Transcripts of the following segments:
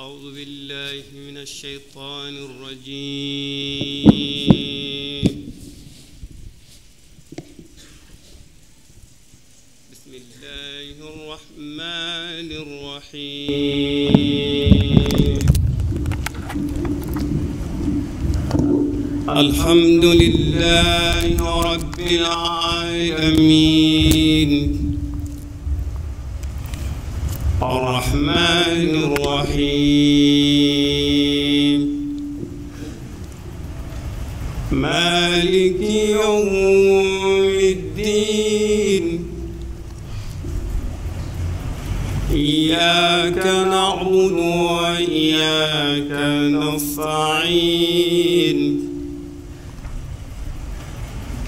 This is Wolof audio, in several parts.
أعوذ بالله من الشيطان الرجيم. بسم الله الرحمن الرحيم. الحمد لله رب العالمين الرحمن الرحيم مالك يوم الدين إياك نعبد وإياك نستعين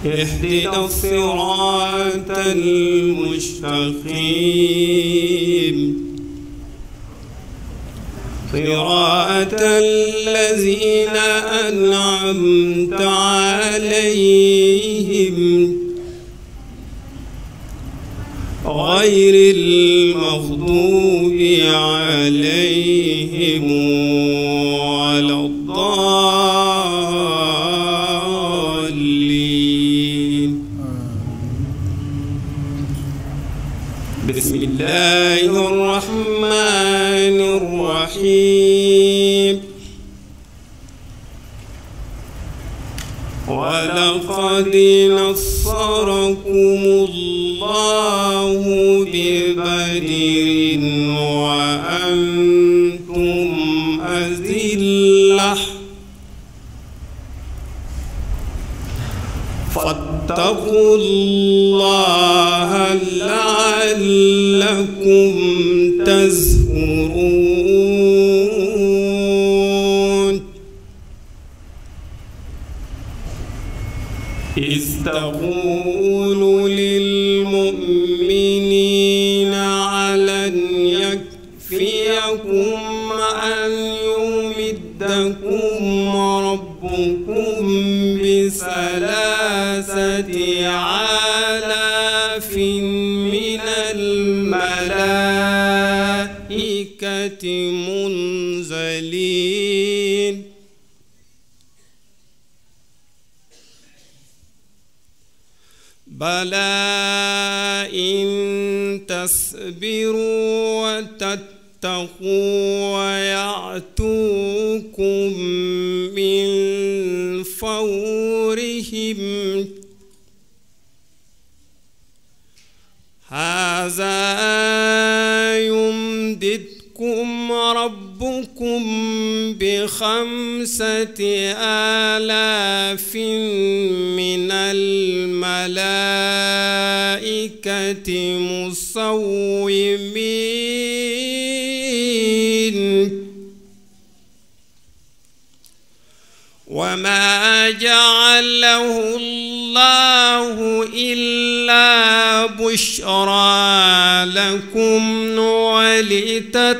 اهدنا الصراط المستقيم صراط الذين أنعمت عليهم غير المغضوب عليهم ولا الضالين. بسم الله الرحمن الرحيم. ولقد نصركم الله ببدر وأنتم أذلة فاتقوا الله لعلكم تذكرون. إذ تقول للمؤمنين ألن يكفيكم أن يمدكم ربكم بثلاثة آلاف من الملائكة منزلين بلى إن تصبروا وتتقوا ويأتوكم من فورهم هذا يمددكم ربكم ب5,000 من الملائكة مسومين وما جعله الله إلا بشرى لكم ولتطمئن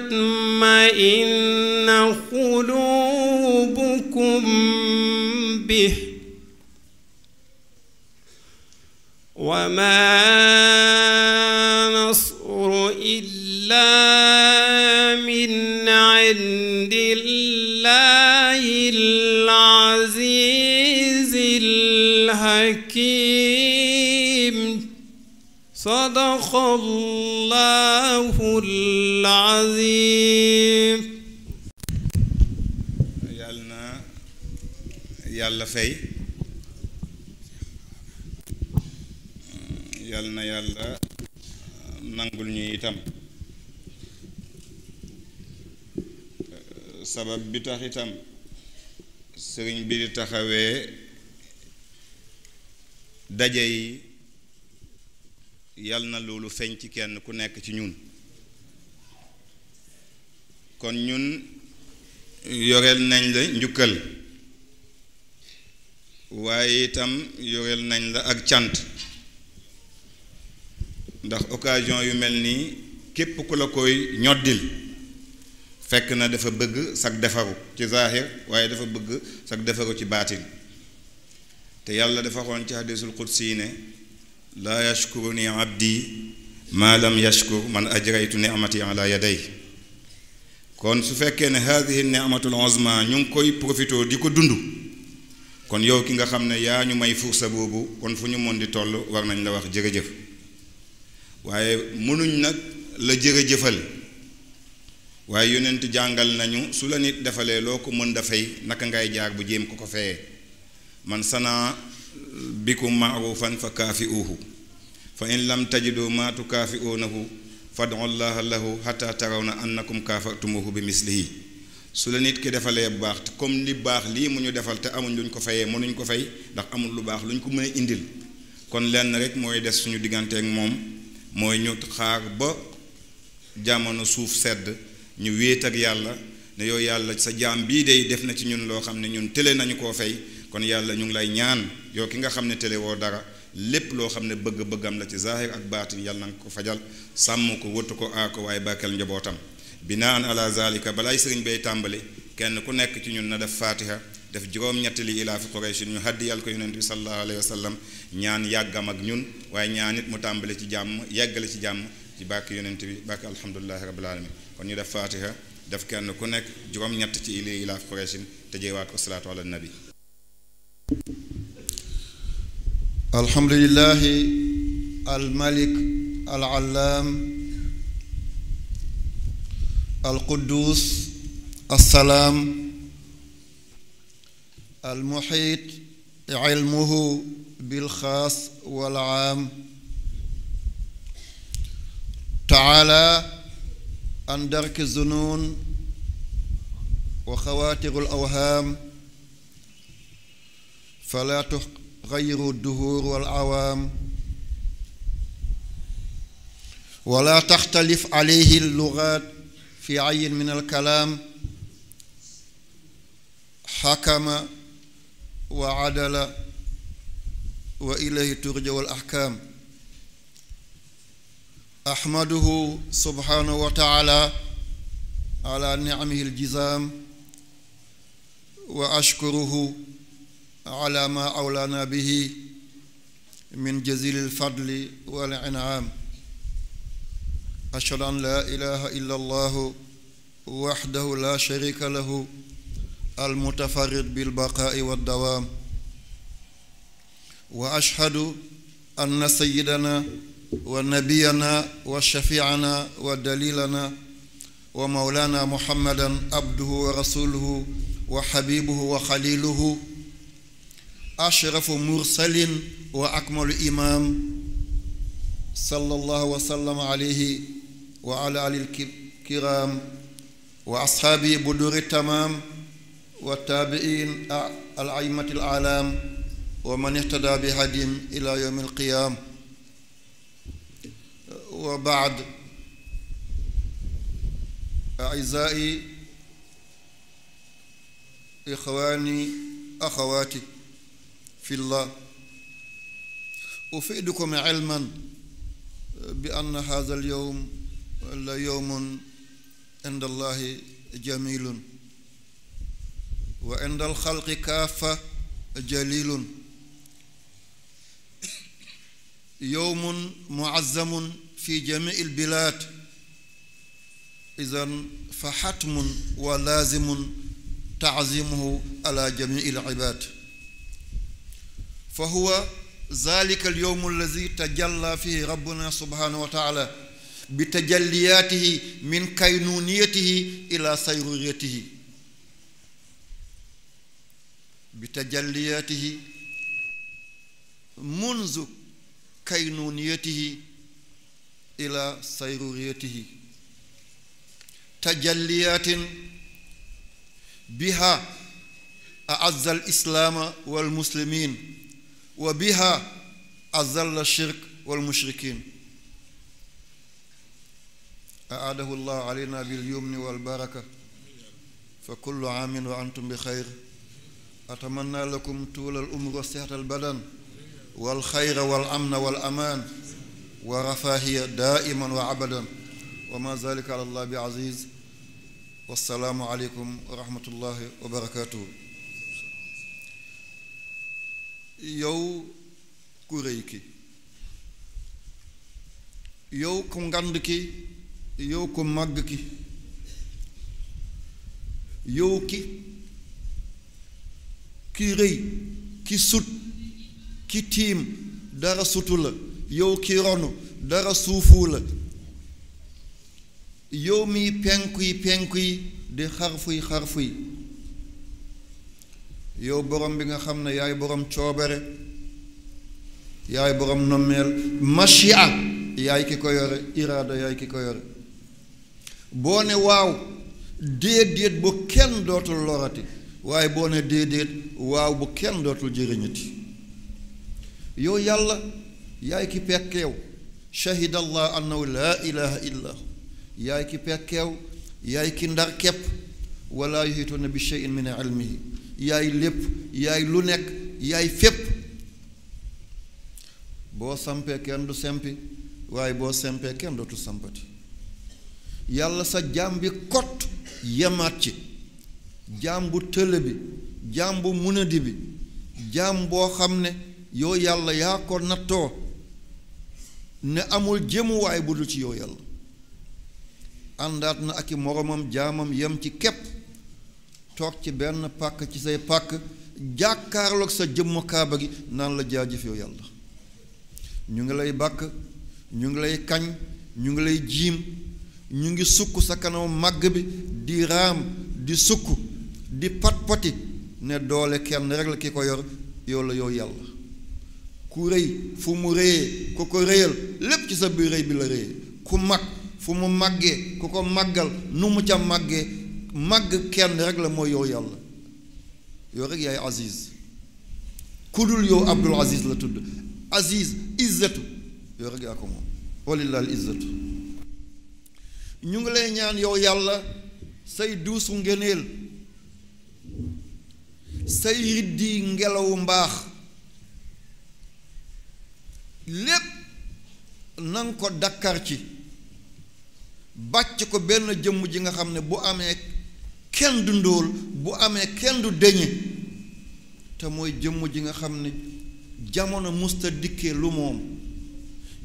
قلوبكم به وما نصر إلا من عند الله العزيز الحكيم. صدق الله العظيم. yàlla fay yal na yàlla nangul ñu itam sabab bi tax itam sëriñ bi di taxawee daje yi yal na loolu feeñ ci kenn ku nekk ci ñun kon ñun yoreel nañ la njukkal waaye itam yoreel nañ la ak cant ndax occasion yu mel nii képp ku la koy ñoddil fekk na dafa bëgg sag defaru ci zaahir waaye dafa bëgg sag defaru ci baatin te yàlla dafa waxoon ci hadiisul qudsi ne laa yashkuruni abdi maa lam yashkur man ajraytu ni'mati ala yaday kon su fekkee ne haadihi ni'matul uzma ñu ngi koy profité di ko dund kon yow ki nga xam ne yaa ñu may fursa boobu kon fu ñu mën di toll war nañ la wax jërëjëf waaye mënuñ nag la jërëjëfal waaye yonent jàngal nañu su la nit defalee loo ko mën dafay naka ngay jaar bu jéem ko feyee man sanaa bikum ma'rufan fa kaafi'uuhu fa in lam tajidu maa tukaafi'uunahu fad'u llaha lahu hatta tarawna annakum kaafatumuhu bi mislihi su la nit ki defalee bu baax te comme li baax lii mu ñu defal te amuñ luñ ko fayee mënuñ ko fay ndax amul lu baax luñ ko mën a indil kon lenn rek mooy des suñu diggante ak moom mooy ñu xaar ba jamono suuf sedd ñu wéet ak yàlla ne yow yàlla sa jaam bii day def na ci ñun loo xam ne ñun tële nañu koo fay kon yàlla ñu ngi lay ñaan yow ki nga xam ne tële woo dara lépp loo xam ne bëgg-bëggam la ci zaahir ak baatin yàlla na nga ko fajal sàmm ko wëttu ko aar ko waaye bàkkal njabootam binaan ala zalika balaay sëriñ bay tàmbali kenn ku nekk ci ñun na def faatiha def juróom-ñetti li ilaa fi Quraysh ñu haddiyal ko yonent bi sallallahu alayhi wa sallam ñaan yàggam ak ñun waaye ñaan it mu tàmbali ci jàmm yeggale ci jàmm ci bàkk yonent bi bàkk alhamdulillahi rabbil alamin kon ñu def faatiha def kenn ku nekk juróom-ñett ci li ilaa fi Quraysh tëjeewaat ko salaatu ala nabi alhamdulillahi almalik alallaam alquddus assalaam almuhiit ilmuhu bilxaas walaam taala an darki zunuun wa xawaatiru alawhaam falaa tuxayyiru duhuur walawaam wala taxtalif alayhi allugaat fi ayin min alkalaam xakama wa adala wa ilayhi turjawu alaxkaam axmaduhu subhaanahu wa taala ala nicamihi aljizaam wa ashkuruhu ala ma awlaana bihi min jazili alfadli wal in'aam ashhadu an laa ilaaha illa allahu waxdahu laa shariika lahu almutafarrid bilbaqaa'i waddawaam wa ashhadu anna sayyidana wa nabiyana wa shafiicana wa dalilana wa mawlaana muhammadan abduhu wa rasuluhu wa xabibuhu wa xaliluhu ashrafu mursalin wa akmalu imaam sallallahu wa sallam alayhi wa ala alil kiram wa ashaabi buduri tamaam wa taabiin al aimati al alam wa man ihtada bi hadihim ila yawmi al qiyam wa baad aizai ixwaani axawaati fi llah ufiidukum ilman bi anna haadha al yawm la yawmun inda allahi jamilun wa inda al xalqi kaafa jalilun yawmun muazzamun fi jamii al bilaad idan fa xatmun wa laazimun taazimuhu ala jamii al ibaad fa huwa zalika al yawm allazi tajalla fihi rabbuna subhanahu wa taala bi tajalliyatihi min kaynuniyatihi ila sayruriyatihi bi tajalliyatihi munzu kaynuniyatihi ila sayruriyatihi tajalliyatin biha a'azza al islaama wal muslimiin wa biha azalla shirk wal mushrikin aadahu llah alayna bil yumni wal baraka fa kullu aamin wa antum bi xayr atamanna lakum tuula al umri wa sihata al badan wal xayra wal amna wal amaan wa rafaahiya daa'iman wa abadan wa ma zalika ala allah bi aziz wassalaamu aleykum wa rahmatullahi wa barakatuhu yow ku rëy ki yow ku ngand ki yow ku màgg ki yow ki rëy ki sut ki tiim dara sutu la yow ki ronu dara suufu la yow mi penku yi di xarfu yi yow borom bi nga xam ne yaay borom coobare yaay borom nommeel machia yaay ki ko yore iraada yaay ki ko yore boo ne waaw déedéet bu kenn dootul lorati waaye boo ne déedéet waaw bu kenn dootul jëriñati yow yàlla yaay ki pekkeew shahida allah annahu laa ilaha illa hu yaay ki pekkeew yaay ki ndar kepp wala yuhituuna bi shay'in min ilmihi yaay lépp yaay lu nekk yaay fépp boo sampee kenn du sempi waaye boo sempee kenn dootu sampati yàlla sa jaam bi kott yemaat ci jaam bu tële bi jaam bu munadi bi jaam boo xam ne yow yàlla yaa ko nattoo ne amul jëmuwaay bu dul ci yow yàlla àndaat na ak i moromam jaamam yem ci képp toog ci benn pàkk ci say pàkk jàkkaarloog sa jëmmu kaaba gi naan la jaajëf yow yàlla ñu ngi lay bàkk ñu ngi lay kañ ñu ngi lay jiim ñu ngi sukk sa kanam màgg bi di raam di sukk di pat-pati ne doole kenn rek la ki ko yor yow la yow yàlla ku rëy fu mu réyee ku ko réyal lépp ci sa biir rëy bi la réyee ku mag fu mu màggee ku ko màggal nu mu ca màggee màgg kenn rek la mooy yow yàlla yow rek yaay aziz ku dul yow abdul aziz la tudd aziz izzatu yow rek yaa ko moom walillahi izzatu ñu ngi lay ñaan yow yàlla say duusu ngeneel say riddi ngelawu mbaax lépp nanga ko dakkar ci bàcc ko benn jëmm ji nga xam ne bu amee kenn du ndóol bu amee kenn du deñe te mooy jëmm ji nga xam ne jamono musta dikkee lu moom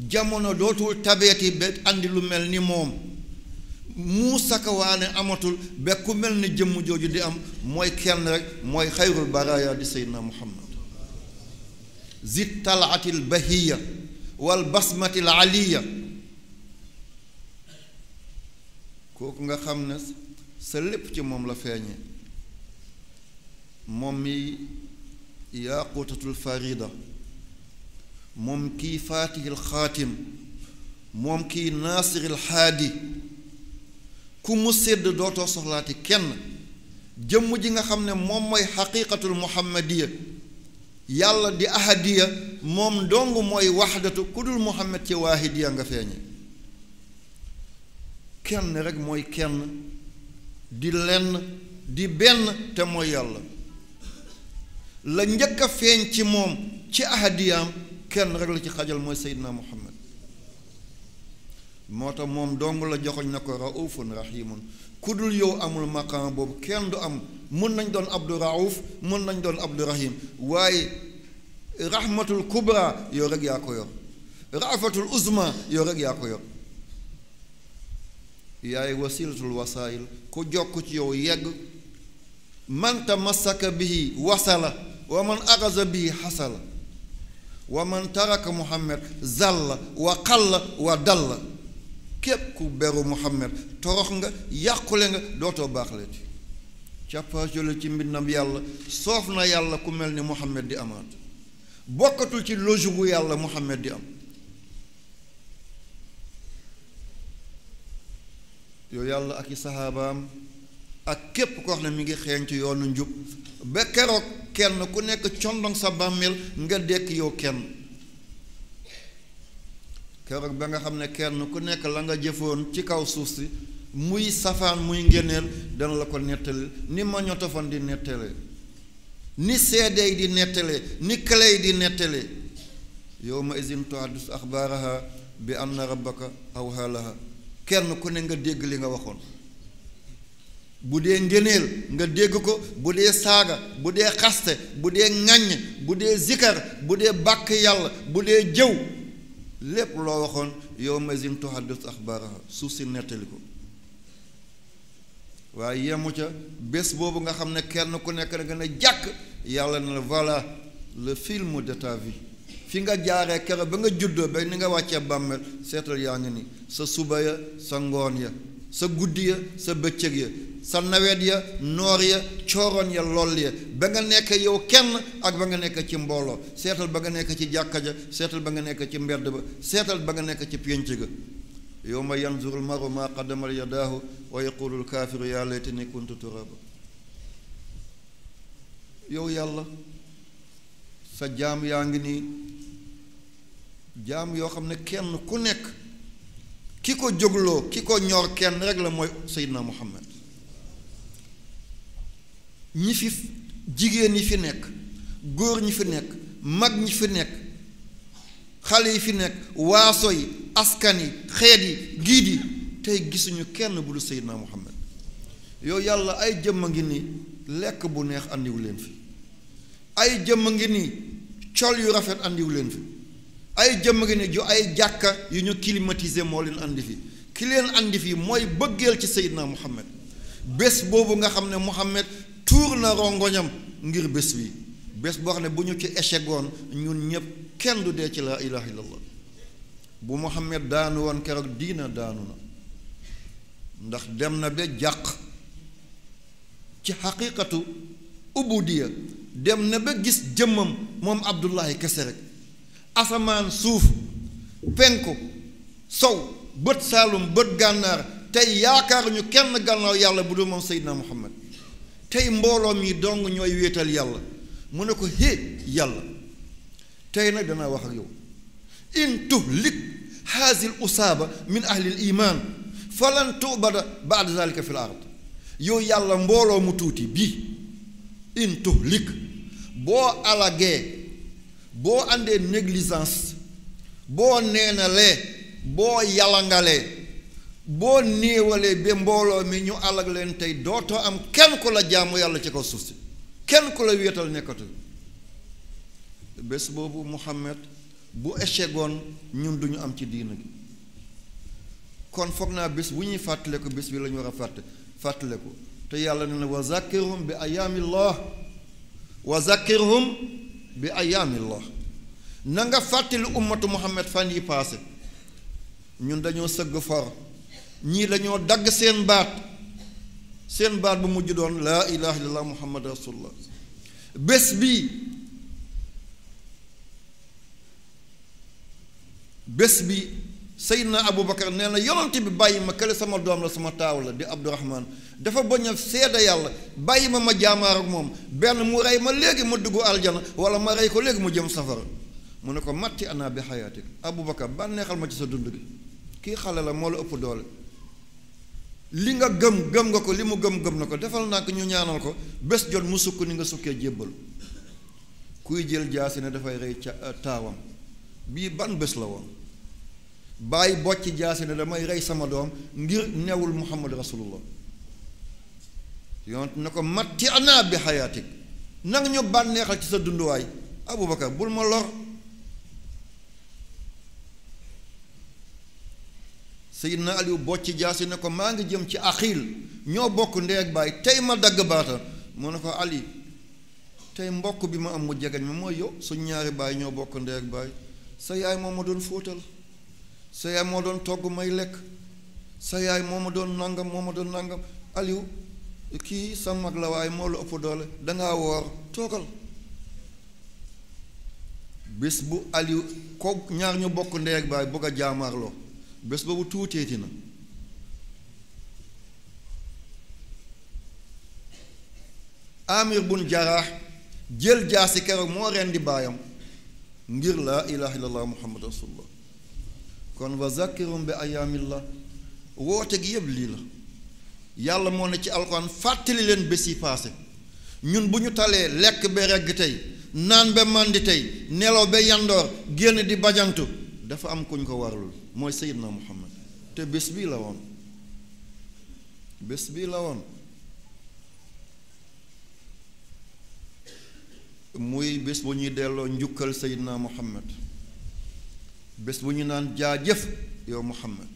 jamono dootul tabeeti ba andi lu mel ni moom mu sakawaane amatul ba ku mel ni jëmm jooju di am mooy kenn rek mooy xayrul baraaya di seydina muhammad zid talaatil bahiya wal basmatil aliya kooku nga xam ne sa lépp ci moom la feeñee moom mi yaaqutatul farida moom kii faatihil xaatim moom kii naasiril haadi ku mu sédd dootoo soxlaati kenn jëmm ji nga xam ne moom mooy xaqiiqatul muhammadiya yàlla di ahadiya moom dong mooy waxdatu ku dul muhammad ci waahidiya nga feeñe kenn rek mooy kenn di lenn di benn te mooy yàlla la njëkk a feeñ ci moom ci ahadiyaam kenn rek la ci xajal mooy seydina muhammad moo tax moom dong la joxoñ na ko raufun rahimun ku dul yow amul maqaam boobu kenn du am mën nañ doon abdu rauf mën nañ doon abdu rahim waaye rahmatul kubra yow rek yaa ko yor rafatul uzma yow rek yaa ko yor yaay wasilatul wasail ku jokk ci yow yegg man tamassaka bihi wasala wa man axasa bihi xasala wa man taraka muhammad zalla wa qalla wa dalla képp ku beru muhammad torox nga yàqule nga dootoo baaxleeti càppaajole ci mbindam yàlla soof na yàlla ku mel ni muhammad di amaat bokkatul ci logique gu yàlla muhammad di am yow yàlla ak i saxaabaam ak képp ko wax ne mi ngi xeeñ ci yoonu njub ba keroog kenn ku nekk condong sa bàmmeel nga dekk yow kenn keroog ba nga xam ne kenn ku nekk la nga jëfoon ci kaw suuf si muy safaan muy ngeneel dana la ko nettali ni ma ñotofan di nettalee ni seedeey di nettalee ni clé di nettalee yawma izin tuhaddis axbaaraha bi anna rabbaka awhaa laha kenn ku ne nga dégg li nga waxoon bu dee ngëneel nga dégg ko bu dee saaga bu dee xaste bu dee ŋàññ bu dee zikar bu dee bàkk yàlla bu dee jëw lépp loo waxoon yawma izin tuhaddis axbaaraha suuf si nettali ko waaye yemu ca bés boobu nga xam ne kenn ku nekk da nga ne jàkk yàlla ne la voilà le film de ta vie fi nga jaaree kero ba nga juddoo ba ni nga wàccee bàmmeel seetal yaa ngi ni sa suba ya sa ngoon ya sa guddi ya sa bëccëg ya sa nawet ya noor ya cooroon ya lool ya ba nga nekk yow kenn ak ba nga nekk ci mbooloo seetal ba nga nekk ci jàkka ja seetal ba nga nekk ci mbedd ba seetal ba nga nekk ci pénc ga yawma yanzurul maru ma qaddamat yadaahu wa yaqulul kaafiru yaa laytani kuntu turaba yow yàlla sa jaam yaa ngi nii jaam yoo xam ne kenn ku nekk ki ko jógloo ki ko ñor kenn rek la mooy Seydina Muhammad ñi fi jigéen ñi fi nekk góor ñi fi nekk mag ñi fi nekk xale yi fi nekk waaso yi askan yi xeet yi giid yi tey gisuñu kenn bu du Seydina Muhammad yow yàlla ay jëmm a ngi ni lekk bu neex andiwu leen fi ay jëmm a ngi ni col yu rafet andiwu leen fi ay jëmm ngi ne ju ay jàkka yu ñu climatisé moo leen andi fi ki leen andi fi mooy bëggeel ci Seydina Muhammad bés boobu nga xam ne Muhammad tuur na rongoñam ngir bés bi bés boo xam ne bu ñu ci échegoon ñun ñëpp kenn du dee ci laa ilaha illallah bu Muhammad daanu woon keroog diina daanu na ndax dem na ba jàq ci xaqiiqatu ubudiya dem na ba gis jëmmam moom Abdullahi kese rek asamaan suuf penku sow bët saalum bët gànnaar tey yaakaaruñu kenn gannaaw yàlla bu dul moom Seydina Muhammad tey mbooloo mi dong ñooy wéetal yàlla mu ne ko hé yàlla tey nag danaa wax ak yow in tuhlik haazil usaaba min ahlil iman falan tubada baada zalika fil ard yow yàlla mbooloo mu tuuti bii in tuhlik boo alagee boo àndee négligence boo neenalee boo yalangalee boo néewalee ba mbooloo mi ñu alag leen tey dootoo am kenn ku la jaamu yàlla ci kaw suuf si kenn ku la wéetal nekkatu bés boobu Muhammad bu échegoon ñun duñu am ci diina gi kon foog naa bés bu ñuy fàttale ko bés bi la ñu war a fàttale ko te yàlla ne na wa zakkirhum bi ayaamillah wa zakkirhum bi ayaamillah na nga fàttali ummatu Muhammad fan yi paase ñun dañoo sëgg for ñii dañoo dagg seen baat bu mujj doon laa ilaha illallah muhammad rasulullah bés bi Seydina Abubakar nee na yonent bi bàyyi ma kële sama doom la sama taaw la di Abdurahman dafa bañ a seede yàlla bàyyi ma jaamaar ak moom benn mu rey ma léegi ma dugg aljana wala ma rey ko léegi mu jëm safara mu ne ko matti ana bi xayaatik Abubakar bànneexal ma ci sa dund gi kii xale la moo la ëpp doole li nga gëm nga ko li mu gëm na ko defal naa ko ñu ñaanal ko bés jot mu sukk ni nga sukkee jébbal kuy jël jaasi ne dafay rey taawam bii ban bés la woon bàyyi bocc jaasi ne damay rey sama doom ngir newul muhammad rasulullah yonent ne ko matti ana bi xayaatik nanga ñu bànneexal ci sa dunduwaay Abubakar bul ma lor Seydina Aliou bocc jaasi ne ko maa ngi jëm ci axiil ñoo bokk ndey ak baay tey ma dagg baata mu ne ko Ali tey mbokk bi ma am mu jegeñ ma mooy yow suñ ñaari baay ñoo bokk ndey ak baay sa yaay moo ma doon fóotal sa yaay moo doon togg may lekk sa yaay moo ma doon nangam Aliou kii sa mag la waaye moo la ëpp doole dangaa woor toogal bés bu Aliou ko ñaar ñu bokk ndey ak baay bëgg a jaamaarloo bés boobu tuuteeti na Amir bun Jaraax jël jaasi keroog moo rendi baayam ngir laa ilaha illallah muhammad rasulullah kon wa zakkirum bi ayaamillah woote gi yëpp lii la yàlla moo ne ci alxuraan fàttali leen bés yi paase ñun bu ñu talee lekk ba regg tey naan ba màndi tey nelaw ba yandoor génn di bajantu dafa am kuñ ko warlul mooy Seydina Muhammad te bés bii la woon muy bés bu ñuy delloo njukkal Seydina Muhammad bés bu ñu naan jaajëf yow Muhammad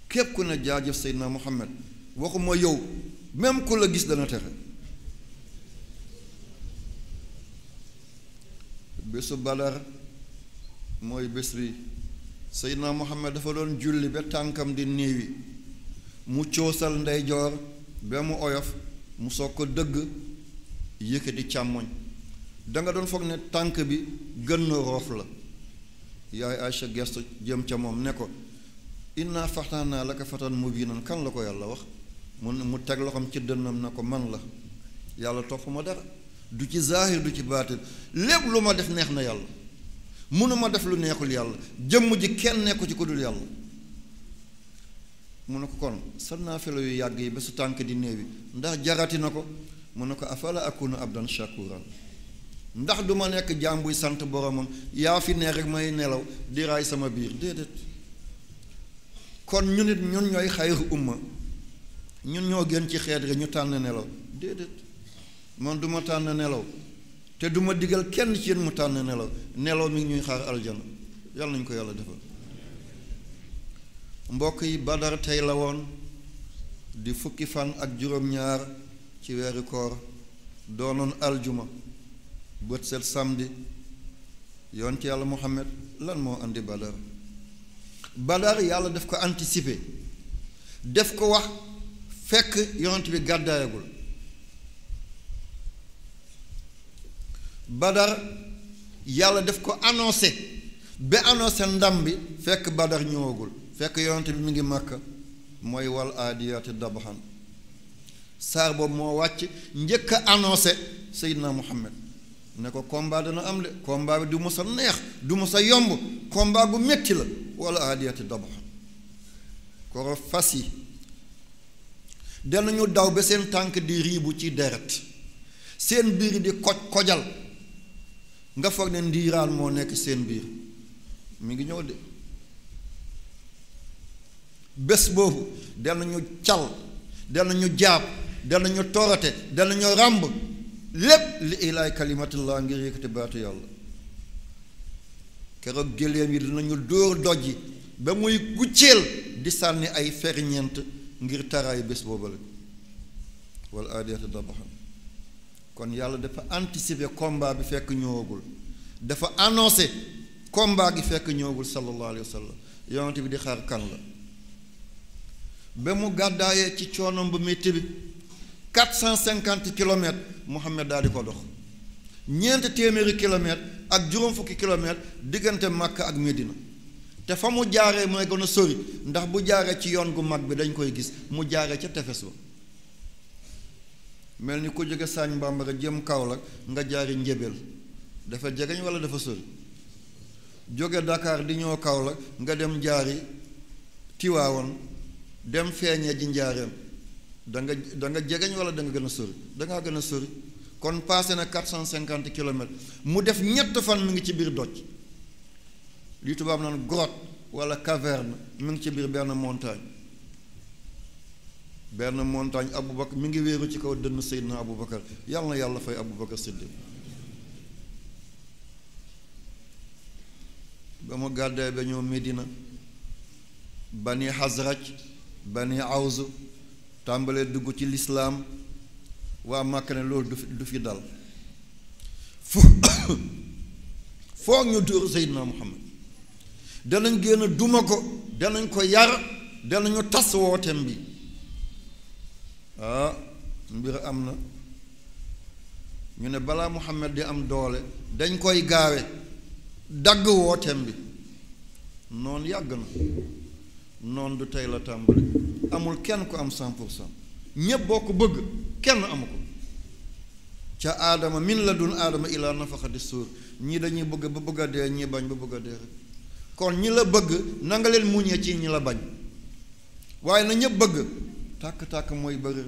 képp ku ne jaajëf Seydina Muhammad waxuma yow même ku la gis dana texe bésu Badar mooy bés bi Seydina Muhammad dafa doon julli ba tànkam di néewi mu coosal ndeyjoor ba mu oyof mu soog ko dëgg yëkkati càmmoñ danga doon foog ne tànk bi gën na roof la yaay Aysa gestu jëm ca moom ne ko inna fatahnaa laka fatan mubiinan kan la ko yàlla wax mu teg loxoom ci dënnam na ko man la yàlla topp ma dara du ci zaahir du ci baatin lépp lu ma def neex na yàlla mënuma def lu neexul yàlla jëmm ji kenn nekku ci ku dul yàlla mu ne ko kon sa naafila yu yàgg yi ba su tànk di néewi ndax jarati na ko mu ne ko afala akunu abdan shakuran ndax du ma nekk jaam buy sant boromam yaa fi ne rek may nelaw di raay sama biir déedéet kon ñu nit ñun ñooy xayru umma ñun ñoo gën ci xeet rek ñu tànn nelaw déedéet man du ma tànn nelaw te du ma digal kenn ci yéen mu tànn nelaw mi ngi ñuy xaar aljana yàlla nañu ko yàlla defal mbokk yi Badar tey la woon di fukki fan ak juróom-ñaar ci weeru koor doonoon aljuma bët set samedi yonent yàlla Muhammad lan moo andi Badar yàlla daf ko anticiper def ko wax fekk yonent bi gàddaayagul Badar yàlla def ko annoncé ba annoncé ndam bi fekk Badar ñëwagul fekk yonent bi mi ngi Makka mooy wal aadiyaati dabaxan saar boobu moo wàcc njëkk a annoncé Seydina Muhammad ne ko combat dana am de combat bi du mu sa neex du mu sa yomb combat bu metti la wala aadiyaati dabaxan koro fas yi danañu daw ba seen tànk di riibu ci deret seen biir di kojal nga foog ne ndiiraan moo nekk seen biir mi ngi ñëw de bés boobu danañu cal danañu jaab danañu torate danañu ràmb lépp li ilaay kalimatullah ngir yëkkati baatu yàlla keroog géléem yi dinañu dóor dojji ba muy gucceel di sànni ay ferñeent ngir taraayu bés boobu la wala aadiyati dabaxan kon yàlla dafa anticiper combat bi fekk ñëwagul dafa annoncé combat gi fekk ñëwagul sallallahu alayhi wa sallam yonent bi di xaar kan la ba mu gàddaayee ci coonom bu métti bi 450 kilomètres Muhammad daal di ko dox ñeent téeméeri kilomètres ak juróom fukki kilomètres diggante Makka ak Medina te fa mu jaaree mooy gën a sori ndax bu jaaree ci yoon gu mag bi dañ koy gis mu jaaree ca tefes ba mel ni ku jóge Sagne Bambara jëm Kaolack nga jaari Njébel dafa jegeñ wala dafa sori jóge Dakar di ñëw Kaolack nga dem jaari Tiwaawoon dem feeñee ji njaareem da nga jegeñ wala da nga gën a sori dangaa gën a sori kon passé na 450 kilomètres mu def ñett fan mi ngi ci biir doj li tubaab naan grotte wala caverne mi ngi ci biir benn montagne Aboubacar mi ngi wéeru ci kaw dënn Seydina Aboubacar yàlla na yàlla fay Aboubacar Siddiq ba mu gàddee ba ñëw Medina bani Hazraj bani Awz tàmbalee dugg ci lislaam waa Màkka ne loolu du fi dal foog ñu dóor Seydina Muhammad danañ génn duma ko danañ ko yar danañu tas wooteem bi mbir am na ñu ne balaa Muhammad di am doole dañ koy gaawe dagg wooteem bi noonu yàgg na noonu du tey la tàmbali amul kenn ku am 100% ñépp boo ko bëgg kenn amu ko ca aadama min la dun aadama ilaa nafaxati suur ñii dañuy bëgg ba bëgg a dee ñii bañ ba bëgg a dee rek kon ñi la bëgg na nga leen muñee ci ñi la bañ waaye na ñépp bëgg tàkk-tàkk mooy bëri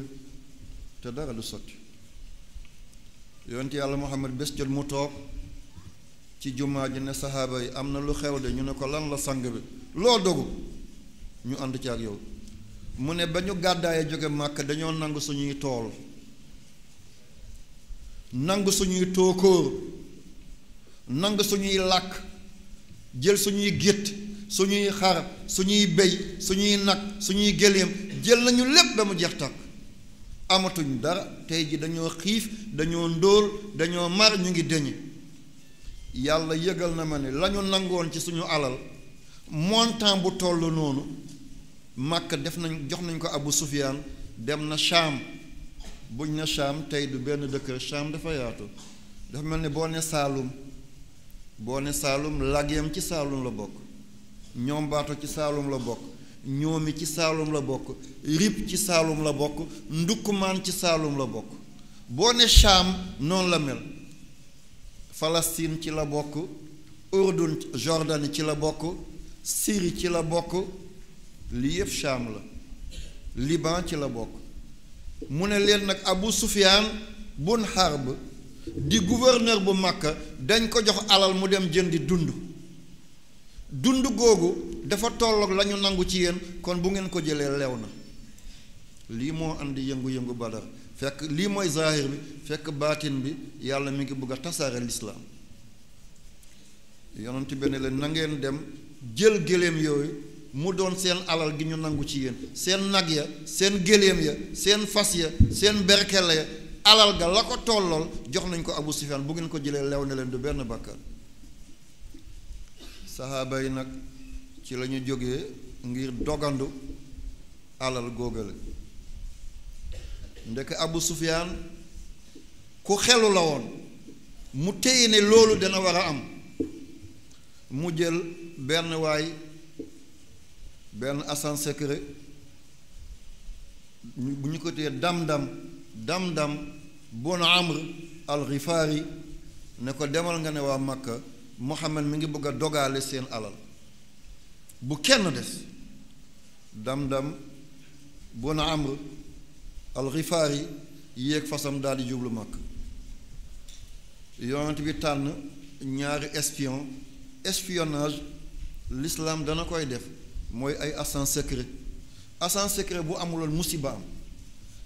te dara du sotti yonent yàlla Muhammad bés jot mu toog ci jumaa ji ne saxaaba yi am na lu xew de ñu ne ko lan la sang bi loo dogu ñu ànd ci ak yow mu ne ba ñu gàddaayee jóge Màkka dañoo nangu suñuy tool nangu suñuy tóokóor nangu suñuy làkk jël suñuy gétt suñuy xar suñuy béy suñuy nag suñuy géléem jël nañu lépp ba mu jeex tàkk amatuñ dara tey ji dañoo xiif dañoo ndóol dañoo mar ñu ngi deñe yàlla yëgal na ma ne la ñu nangoon ci suñu alal montant bu toll noonu Makka def nañ jox nañ ko Abu Sufyaan dem na Shaam buñ na Shaam tey du benn dëkk Shaam dafa yaatu dafa mel ni boo ne Saalum Lagyem ci Saalum la bokk ñoom baato ci Saalum la bokk ñoomi ci Saalum la bokk Rip ci Saalum la bokk Ndukkumaan ci Saalum la bokk boo ne Shaam noonu la mel Palestine ci la bokk Urdun Jordanie ci la bokk Syrie ci la bokk lii yëpp Shaam la Liban ci la bokk mu ne leen nag Abu Sufyaan bun Harb di gouverneur bu Makka dañ ko jox alal mu dem jëndi dund googu dafa tolloog la ñu nangu ci yéen kon bu ngeen ko jëlee lew na lii moo andi yëngu-yëngu Badar fekk lii mooy zahir bi fekk baatin bi yàlla mi ngi bëgg a tasaare lislaam yonent bi ne leen na ngeen dem jël géléem yooyu mu doon seen alal gi ñu nangu ci yéen seen nag ya seen géléem ya seen fas ya seen berkele ya alal ga la ko tollool jox nañ ko Abu Sufyaan bu ngeen ko jëlee lew ne leen du benn bàkkaar saxaaba yi nag ci la ñu jógee ngir dogandu alal góogale ndeke Abu Sufyaan ku xelu la woon mu téye ne loolu dana war a am mu jël benn agent secret bu ñu ko téye Damdam bun Amr al-Ghifari ne ko demal nga ne waa Makka Muhammad mi ngi bëgg a dogaale seen alal bu kenn des Damdam bun Amr al-Ghifari yéeg fasam daal di jublu Makka yonent bi tànn ñaari espionnage l'islam dana koy def mooy ay agent secret bu amuloon musiba am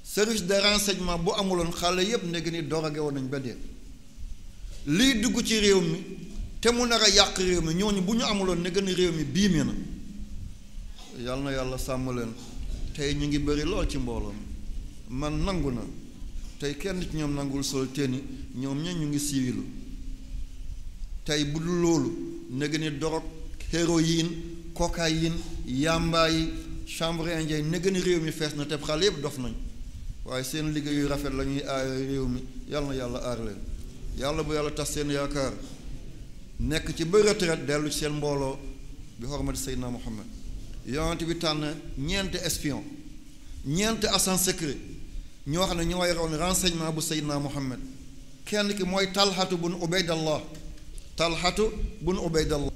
service de renseignement bu amuloon xale yépp nekk ni dorage woon nañ ba dee liy dugg ci réew mi te mu nar a yàq réew mi ñooñu bu ñu amuloon ne gën réew mi biime na yàlla na yàlla sàmm leen tey ñu ngi bëri lool ci mbooloo man nangu na tey kenn ci ñoom nangul sol tenni ñoom ña ñu ngi siwilu tey bu dul loolu ne gën dorog héroïne cocaïne yamba yi chanvre indien ne gën réew mi fees na te xale yépp dof nañ waaye seen liggéey yu rafet la ñuy aar réew mi yàlla na yàlla aar leen yàlla bu yàlla tas seen yaakaar nekk ci ba retraite dellu ci seen mbooloo bi xormati Seydina Muhammad yonent bi tànn ñeenti espion ñeenti agent secret ñoo xam ne ñoo yoroon renseignement bu Seydina Muhammad kenn ki mooy Talhatu bun Ubaydallah